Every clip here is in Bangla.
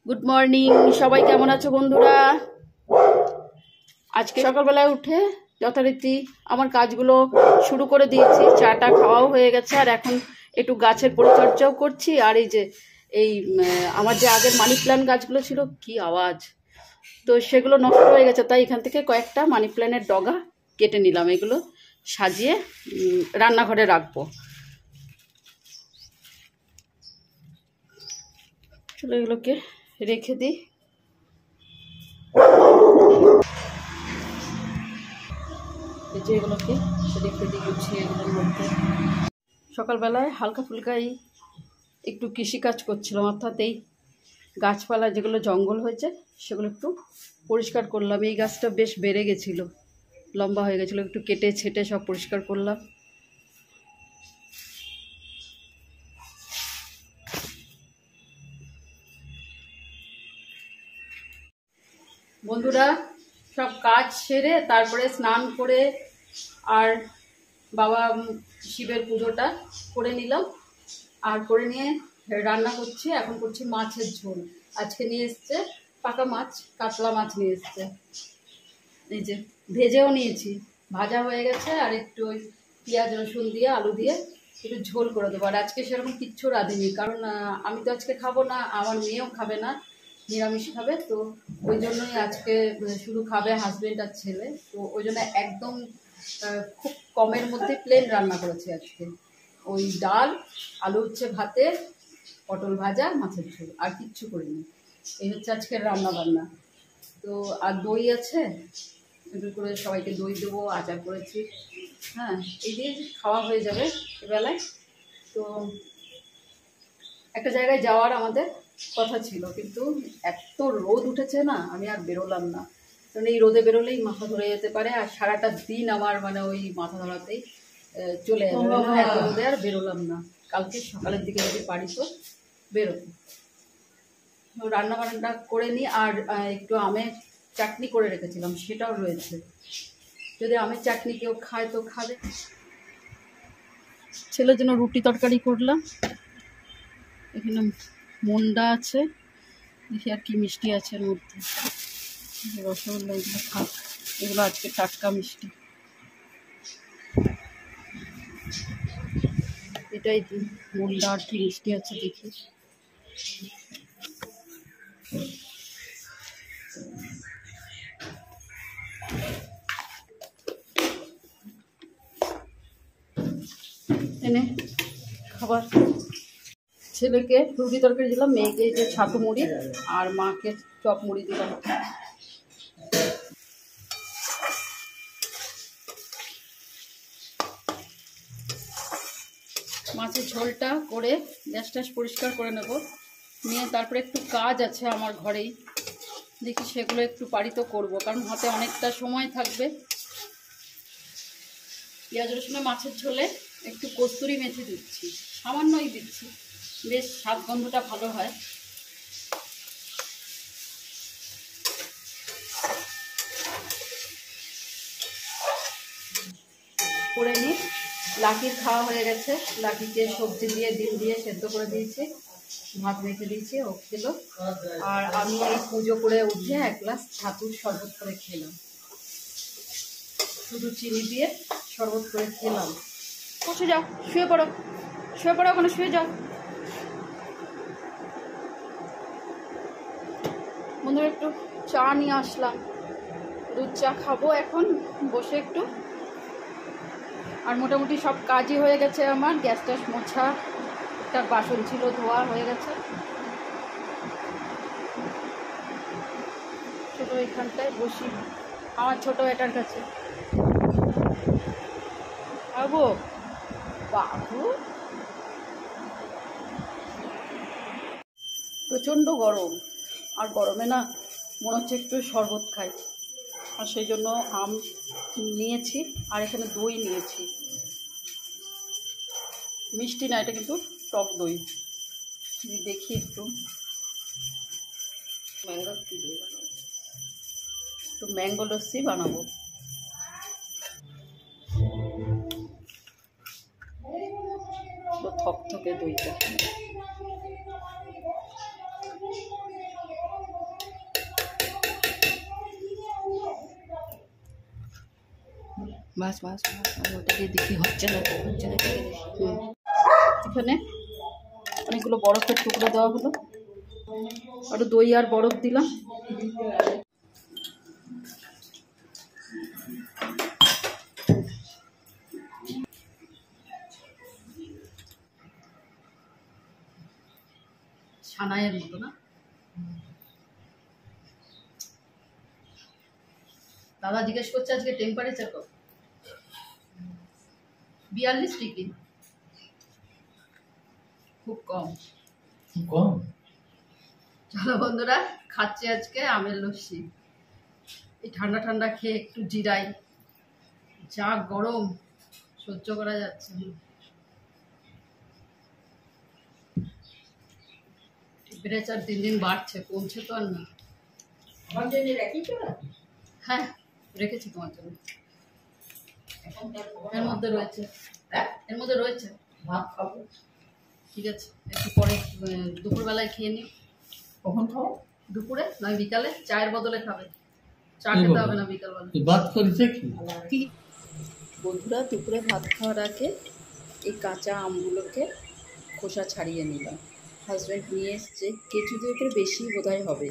গুড মর্নিং, সবাই কেমন আছো বন্ধুরা? আজকে সকালবেলায় উঠে যথারীতি আমার কাজগুলো শুরু করে দিয়েছি। চাটা খাওয়াও হয়ে গেছে, আর এখন একটু গাছের পরিচর্যাও করছি। আর এই আমার যে আগের মানি প্ল্যান্ট গাছগুলো ছিল, কি আওয়াজ, তো সেগুলো নষ্ট হয়ে গেছে। তাই এখান থেকে কয়েকটা মানি প্ল্যান্টের ডগা কেটে নিলাম, এগুলো সাজিয়ে রান্নাঘরে রাখবো। চলো এগুলোকে রেখে দিই। এগুলোকে রেখে দিই গুছিয়ে এগুলোর মধ্যে। সকালবেলায় হালকা ফুলকাই একটু কৃষিকাজ করছিলাম, অর্থাৎ এই গাছপালা যেগুলো জঙ্গল হয়েছে সেগুলো একটু পরিষ্কার করলাম। এই গাছটা বেশ বেড়ে গেছিলো, লম্বা হয়ে গেছিলো, একটু কেটে ছেটে সব পরিষ্কার করলাম। বন্ধুরা, সব কাজ সেরে তারপরে স্নান করে আর বাবা শিবের পুজোটা করে নিলাম, আর করে নিয়ে রান্না করছি। এখন করছি মাছের ঝোল। আজকে নিয়ে এসছে পাকা মাছ, কাতলা মাছ নিয়ে এসছে। এই যে ভেজেও নিয়েছি, ভাজা হয়ে গেছে, আর একটু ওই পেঁয়াজ রসুন দিয়ে আলু দিয়ে একটু ঝোল করে দেবো। আর আজকে সেরকম কিচ্ছু রাঁধিনি, কারণ আমি তো আজকে খাবো না, আমার মেয়েও খাবে না, নিরামিষ খাবে। তো ওই জন্যই আজকে শুধু খাবে হাজবেন্ড আর ছেলে। তো ওই জন্য একদম খুব কমের মধ্যে প্লেন রান্না করেছি আজকে। ওই ডাল, আলু উচ্ছে ভাতে, পটল ভাজা, মাছের ঝোল, আর কিচ্ছু করিনি। এই হচ্ছে আজকের রান্না বান্না। তো আর দই আছে, একটু করে সবাইকে দই দেবো, আচার করেছি। হ্যাঁ, এই দিয়ে খাওয়া হয়ে যাবে এবেলায়। তো একটা জায়গায় যাওয়ার আমাদের কথা ছিল, কিন্তু এত রোদ উঠেছে না, আমি আর বেরোলাম না। কারণ এই রোদে বেরোলেই মাথা ধরে যেতে পারে, আর সারাটা দিন আমার মানে ওই মাথা ধরাতেই চলে যাবে। এত রোদে আর বেরোলাম না। কালকে সকালের দিকে যদি পারি তো বেরোবো। রান্না বান্না করে নিই। আর একটু আমের চাটনি করে রেখেছিলাম, সেটাও রয়েছে। যদি আমের চাটনি কেউ খায় তো খাবে। ছেলের জন্য রুটি তরকারি করলাম। এখানে মন্ডা আছে, দেখি আর কি মিষ্টি আছে এর মধ্যে। রসগোল্লা, এগুলো খাক, এগুলো আজকে টাটকা মিষ্টি। এটাই মন্ডা, আর কি মিষ্টি আছে দেখি। এনে খাবার, ছেলেকে রুটি তরকারি দিলাম, মেয়েকে যে ছাতু মুড়ি, আর মাকে চপ মুড়ি দিলাম। মাছের ঝোলটা করে গ্যাস ট্যাস পরিষ্কার করে নেব, নিয়ে তারপরে একটু কাজ আছে আমার ঘরেই, দেখি সেগুলো একটু পারিত করবো, কারণ হাতে অনেকটা সময় থাকবে। পেঁয়াজ রসুনে মাছের ঝোলে একটু কস্তুরি মেথি দিচ্ছি, সামান্যই দিচ্ছি, বেশ স্বাদ গন্ধটা ভালো হয়। করে নিই। লাকির খাওয়া হয়ে গেছে, লাকিকে সবজি দিয়ে ডিম দিয়ে সেদ্ধ করে দিয়েছি, ভাত রেখে দিয়েছি, ও খেলো। আর আমি এই পুজো করে উঠে এক গ্লাস ছাতুর শরবত করে খেলাম, শুধু চিনি দিয়ে শরবত করে খেলাম। বসে যাও, শুয়ে পড়ো, শুয়ে পড়ো, ওখানে শুয়ে যাও। বন্ধুরা, একটু চা নিয়ে আসলাম, দুধ চা খাবো এখন বসে একটু। আর মোটামুটি সব কাজই হয়ে গেছে আমার। গ্যাস ট্যাস মোছা, তার বাসন ছিল ধোয়া হয়ে গেছে। ছোটো এখানটায় বসি, আমার ছোটো এটার কাছে। বাবু, বাবু, প্রচণ্ড গরম, আর গরমে না মনে হচ্ছে একটু শরবত খাই, আর সেই জন্য আম নিয়েছি, আর এখানে দই নিয়েছি। মিষ্টি না, এটা কিন্তু টক দই। দেখি একটু ম্যাঙ্গো কি দই বানাবো, একটু ম্যাঙ্গো লস্যি বানাবো। থকথকে দইটা। বাস বাস বাস, ওটাকে দেখি হচ্ছে না হচ্ছে না। এখানে অনেকগুলো বরফের টুকরো দেওয়া হলো, আরো দই আর বরফ দিলাম। ছানায়ের মতো না? দাদা জিজ্ঞেস করছে আজকে টেম্পারেচার কত? 42 ডিগ্রি, খুব কম। চলো বন্ধুরা, খাচ্ছি আজকে আমের লস্যি। এই ঠান্ডা ঠান্ডা খেয়ে একটু জিরাই, যা গরম সহ্য করা যাচ্ছে না। টেম্পারেচার দিন দিন বাড়ছে, কমছে তো আর না। হ্যাঁ রেখেছি তোমার জন্য, এর মধ্যে রয়েছে, এর মধ্যে রয়েছে। ভাত খাবো, ঠিক আছে, একটু পরে দুপুরবেলায় খেয়ে নিও। কখন খাও? দুপুরে নয় বিকালে, চায়ের বদলে খাবে। চা খেতে হবে না বিকালবেলা। ভাত করেছে কি বন্ধুরা? দুপুরে ভাত খাওয়ার আগে এই কাঁচা আমগুলোকে খোসা ছাড়িয়ে নিলাম। হাজব্যান্ড নিয়ে এসছে, কেজি দুয়েকের বেশি বোধহয় হবে।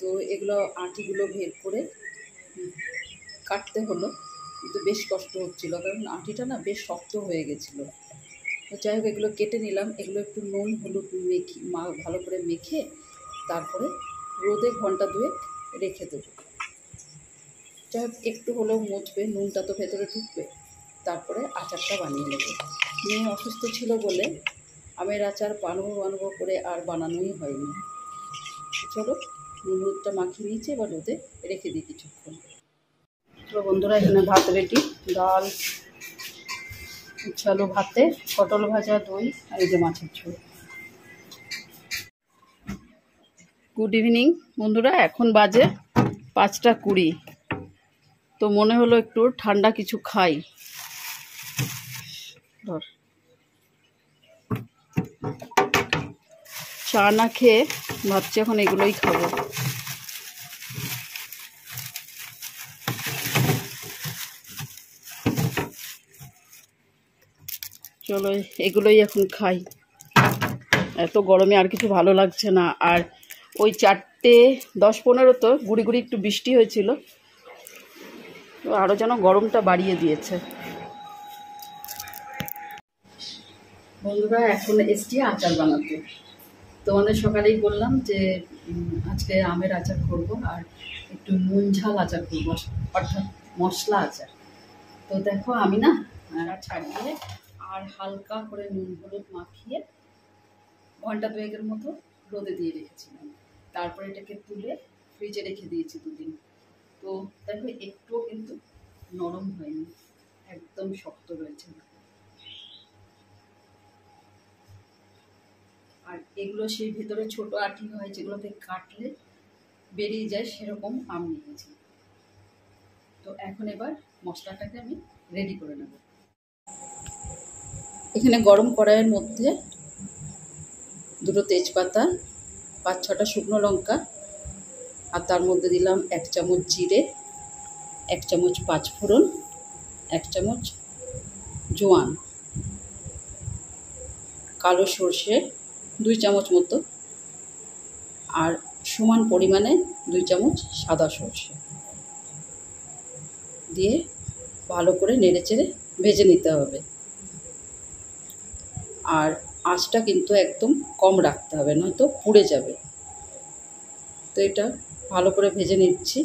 তো এগুলো আঁটিগুলো বের করে কাটতে হলো, কিন্তু বেশ কষ্ট হচ্ছিলো, কারণ আঁটিটা না বেশ শক্ত হয়ে গেছিলো। তো যাই হোক, এগুলো কেটে নিলাম। এগুলো একটু নুন হলুদ ভালো করে মেখে তারপরে রোদে ঘন্টা দুয়েক রেখে দেবো। যাই হোক, একটু হলেও মুছবে, নুনটা তো ভেতরে ঢুকবে। তারপরে আচারটা বানিয়ে নেব। মেয়ে অসুস্থ ছিল বলে আমের আচার বানাবো করে আর বানানোই হয়নি। চলো, নুন হলুদটা মাখিয়ে নিয়েছি, এবার রোদে রেখে দিই কিছুক্ষণ। তো বন্ধুরা, এখানে ভাত রেডি, ডাল, উচ্ছালো ভাতে, পটল ভাজা, দই আর এই যে মাছের ঝোল। গুড ইভিনিং বন্ধুরা, এখন বাজে 5টা 20। তো মনে হলো একটু ঠান্ডা কিছু খাই। চা না খেয়ে ভাবছি এখন এগুলোই খাবো। চলো এগুলোই এখন খাই, এত গরমে আর কিছু ভালো লাগছে না। আর ওই 4:10-15 তো গুড়ি গুড়ি একটু বৃষ্টি হয়েছিল, তো আরও যেন গরমটা বাড়িয়ে দিয়েছে। বন্ধুরা, এখন এসছি আচার বানাতে। তোমাদের সকালেই বললাম যে আজকে আমের আচার করবো আর একটু নুন ঝাল আচার করবো, অর্থাৎ মশলা আচার। তো দেখো, আমি না ছাড়িয়ে আর হালকা করে নুন হলুদ মাখিয়ে ঘন্টা দুয়েকের মতো রোদে দিয়ে রেখেছিলাম। তারপরে এটাকে তুলে ফ্রিজে রেখে দিয়েছি 2 দিন। তো দেখো, একটুও কিন্তু নরম হয়নি, একদম শক্ত রয়েছে। আর এগুলো সেই ভেতরে ছোট আঁটি হয়, যেগুলোতে কাটলে বেরিয়ে যায়, সেরকম আম নিয়েছি। তো এখন এবার মশলাটাকে আমি রেডি করে নেব। এখানে গরম কড়াইয়ের মধ্যে 2 তেজপাতা, 5-6টা শুকনো লঙ্কা, আর তার মধ্যে দিলাম 1 চামচ জিরে, 1 চামচ পাঁচফোড়ন, 1 চামচ জোয়ান, কালো সর্ষে 2 চামচ মতো, আর সমান পরিমাণে 2 চামচ সাদা সর্ষে দিয়ে ভালো করে নেড়েচেড়ে ভেজে নিতে হবে। আর আঁচটা কিন্তু একদম কম রাখতে হবে, নয়তো পুড়ে যাবে। তো এটা ভালো করে ভেজে নিচ্ছি।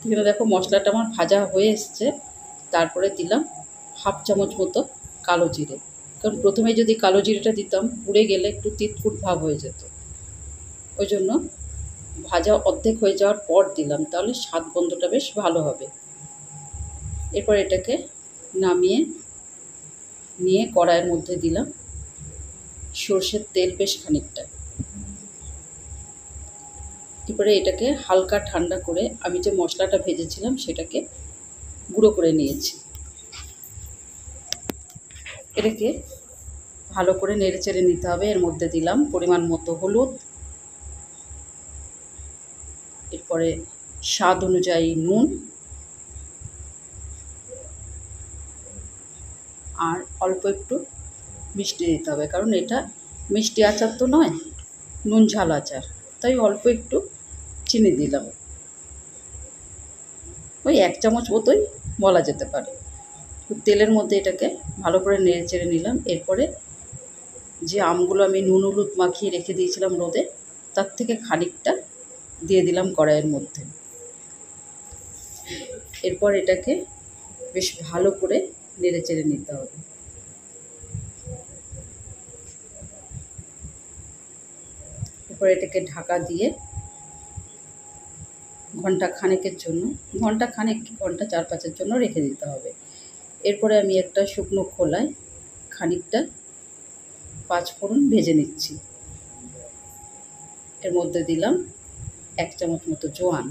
এখানে দেখো, মশলাটা আমার ভাজা হয়ে এসছে। তারপরে দিলাম 1/2 চামচ মতো কালো জিরে, কারণ প্রথমে যদি কালো জিরেটা দিতাম পুড়ে গেলে একটু তিতকুট ভাব হয়ে যেত। ওই জন্য ভাজা অর্ধেক হয়ে যাওয়ার পর দিলাম, তাহলে স্বাদ গন্ধটা বেশ ভালো হবে। এরপর এটাকে নামিয়ে নিয়ে কড়াইয়ের মধ্যে দিলাম সর্ষের তেল বেশ খানিকটা। এরপরে এটাকে হালকা ঠান্ডা করে আমি যে মশলাটা ভেজেছিলাম সেটাকে গুঁড়ো করে নিয়েছি। এটাকে ভালো করে নেড়ে চেড়ে নিতে হবে। এর মধ্যে দিলাম পরিমাণ মতো হলুদ, এরপরে স্বাদ অনুযায়ী নুন, আর অল্প একটু মিষ্টি দিতে হবে, কারণ এটা মিষ্টি আচার তো নয়, নুন ঝাল আচার, তাই অল্প একটু চিনি দিলাম, ওই 1 চামচ মতোই বলা যেতে পারে। তেলের মধ্যে এটাকে ভালো করে নেড়ে চেড়ে নিলাম। এরপরে যে আমগুলো আমি নুন হলুদ মাখিয়ে রেখে দিয়েছিলাম রোদে, তার থেকে খানিকটা দিয়ে দিলাম কড়াইয়ের মধ্যে। এরপর এটাকে বেশ ভালো করে নেড়ে চেড়ে নিতে হবে। এরপর এটাকে ঢাকা দিয়ে ঘন্টা খানেকের জন্য, ঘন্টা 4-5-এর জন্য রেখে দিতে হবে। এরপরে আমি একটা শুকনো খোলায় খানিকটা 5 ফোড়ন ভেজে নিচ্ছি। এর মধ্যে দিলাম 1 চামচ মতো জোয়ান,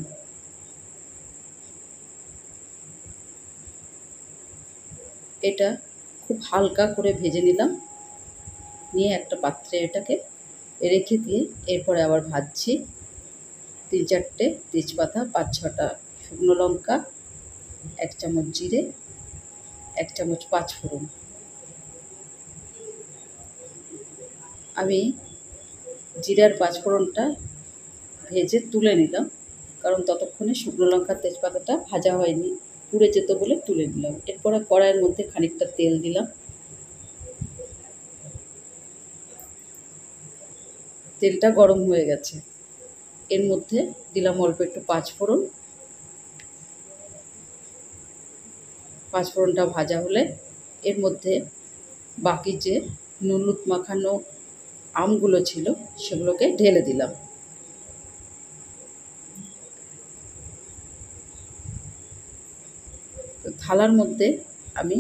এটা খুব হালকা করে ভেজে নিলাম। নিয়ে একটা পাত্রে এটাকে রেখে দিয়ে এরপরে আবার ভাজছি 3-4টে তেজপাতা, 5-6টা শুকনো লঙ্কা, 1 চামচ জিরে, 1 চামচ 5 ফোড়ন। আমি জিরে আর 5 ফোড়নটা ভেজে তুলে নিলাম, কারণ ততক্ষণে শুকনো লঙ্কার তেজপাতাটা ভাজা হয়নি, পুড়ে যেত বলে তুলে নিলাম। এরপরে কড়াইয়ের মধ্যে খানিকটা তেল দিলাম। তেলটা গরম হয়ে গেছে। এর মধ্যে দিলাম অল্প একটু 5 ফোড়ন। 5 ফোড়নটা ভাজা হলে এর মধ্যে বাকি যে নুন হলুদ মাখানো আমগুলো ছিল সেগুলোকে ঢেলে দিলাম। তো থালার মধ্যে আমি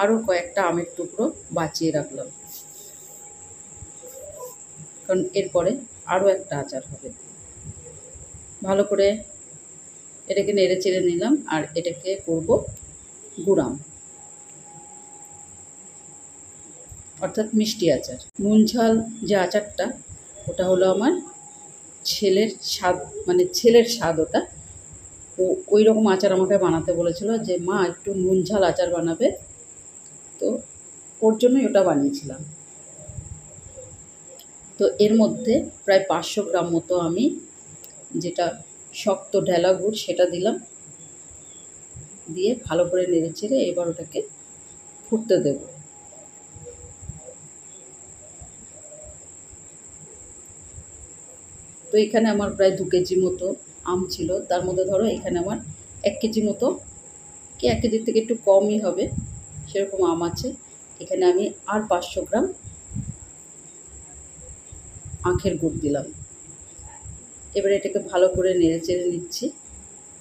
আরও কয়েকটা আমের টুকরো বাঁচিয়ে রাখলাম, কারণ এরপরে আরও একটা আচার হবে। ভালো করে এটাকে নেড়ে চেড়ে নিলাম। আর এটাকে করব গুড়াম, অর্থাৎ মিষ্টি আচার। নুন ঝাল যে আচারটা, ওটা হলো আমার ছেলের স্বাদ, মানে ছেলের স্বাদ ওটা। ও ওই রকম আচার আমাকে বানাতে বলেছিল যে মা একটু নুন ঝাল আচার বানাবে, তো ওর জন্যই ওটা বানিয়েছিলাম। তো এর মধ্যে প্রায় 500 গ্রাম মতো আমি যেটা শক্ত ঢেলা গুড় সেটা দিলাম। দিয়ে ভালো করে নেড়ে চেড়ে এবার ওটাকে ফুটতে দেব। তো এখানে আমার প্রায় 2 কেজি মতো আম ছিল, তার মধ্যে ধরো এখানে আমার 1 কেজি মতো, কি 1 কেজির থেকে একটু কমই হবে সেরকম আম আছে। এখানে আমি আর 500 গ্রাম আখের গুড় দিলাম। এবার এটাকে ভালো করে নেড়ে চেড়ে নিচ্ছি।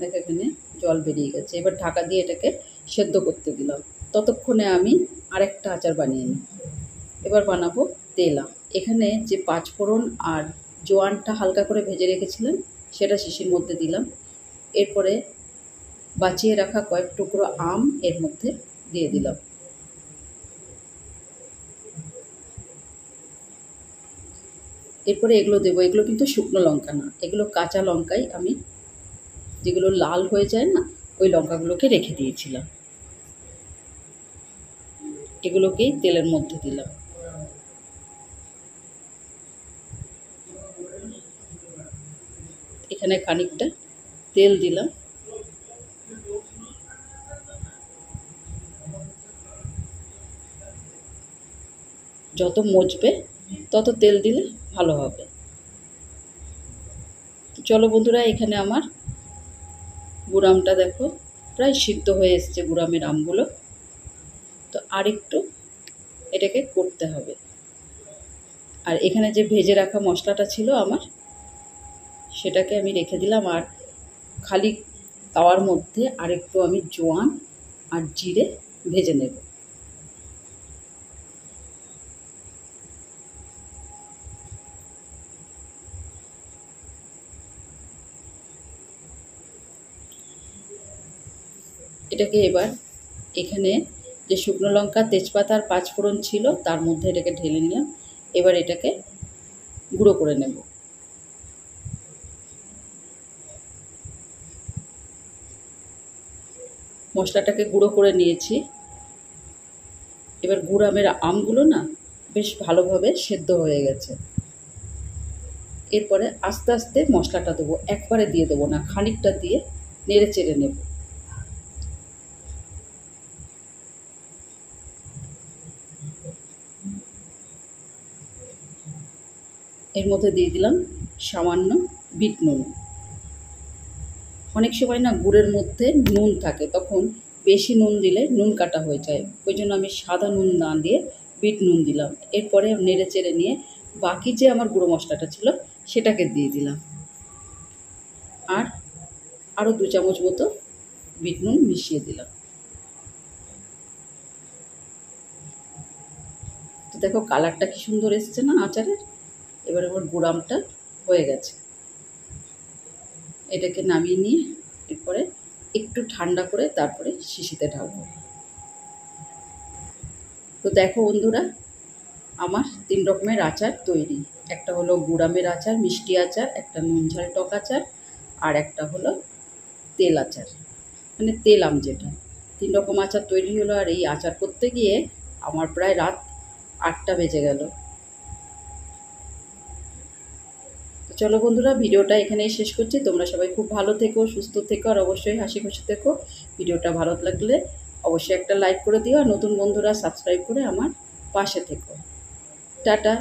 দেখো এখানে জল বেরিয়ে গেছে। এবার ঢাকা দিয়ে এটাকে সেদ্ধ করতে দিলাম। ততক্ষণে আমি আরেকটা আচার বানিয়ে নিই। এবার বানাবো তেলা। এখানে যে 5 ফোড়ন আর জোয়ানটা হালকা করে ভেজে রেখেছিলাম সেটা শিশির মধ্যে দিলাম। এরপরে বাঁচিয়ে রাখা কয়েক টুকরো আম এর মধ্যে দিয়ে দিলাম। এরপরে এগুলো দেবো। এগুলো কিন্তু শুকনো লঙ্কা না, এগুলো কাঁচা লঙ্কাই, আমি যেগুলো লাল হয়ে যায় না ওই লঙ্কাগুলোকে রেখে দিয়েছিলাম। এগুলোকেই তেলের মধ্যে দিলাম। এখানে খানিকটা তেল দিলাম। যত মজবে তত তেল দিলে ভালো হবে। তো চলো বন্ধুরা, এখানে আমার গুড়ামটা দেখো প্রায় সিদ্ধ হয়ে এসছে, গুড়ামের আমগুলো। তো আর একটু এটাকে করতে হবে। আর এখানে যে ভেজে রাখা মশলাটা ছিল আমার, সেটাকে আমি রেখে দিলাম। আর খালি তাওয়ার মধ্যে আরেকটু আমি জোয়ান আর জিরে ভেজে নেব। এটাকে এবার এখানে যে শুকনো লঙ্কা, তেজপাতা আর পাঁচফোড়ন ছিল তার মধ্যে এটাকে ঢেলে নিলাম। এবার এটাকে গুঁড়ো করে নেব। মশলাটাকে গুঁড়ো করে নিয়েছি। এবার গুড়ামের আমগুলো না বেশ ভালোভাবে সেদ্ধ হয়ে গেছে। এরপরে আস্তে আস্তে মশলাটা দেবো, একবারে দিয়ে দেবো না, খানিকটা দিয়ে নেড়ে চেড়ে নেব। এর মধ্যে দিয়ে দিলাম সামান্য বিট নুন। অনেক সময় না গুড়ের মধ্যে নুন থাকে, তখন বেশি নুন দিলে নুন কাটা হয়ে যায়, ওই জন্য আমি সাদা নুন না দিয়ে বিট নুন দিলাম। এরপরে নেড়ে চেড়ে নিয়ে বাকি যে আমার গুঁড়ো মশলাটা ছিল সেটাকে দিয়ে দিলাম, আর আরও 2 চামচ মতো বিট নুন মিশিয়ে দিলাম। তো দেখো কালারটা কি সুন্দর এসছে না আচারের। এবার আমার গুড়ামটা হয়ে গেছে। এটাকে নামিয়ে নিয়ে এরপরে একটু ঠান্ডা করে তারপরে শিশিতে ঢালবো। তো দেখো বন্ধুরা, আমার 3 রকমের আচার তৈরি। একটা হলো গুড়ামের আচার, মিষ্টি আচার, একটা নুন ঝাল টক আচার, আর একটা হলো তেল আচার, মানে তেল আম যেটা। 3 রকম আচার তৈরি হলো। আর এই আচার করতে গিয়ে আমার প্রায় রাত 8টা বেজে গেল। তো চলো বন্ধুরা, ভিডিওটা এখানেই শেষ করছি। তোমরা সবাই খুব ভালো থেকো, সুস্থ থেকো, আর অবশ্যই হাসি খুশি থেকো। ভিডিওটা ভালো লাগলে অবশ্যই একটা লাইক করে দিও, আর নতুন বন্ধুরা সাবস্ক্রাইব করে আমার পাশে থেকো। টাটা।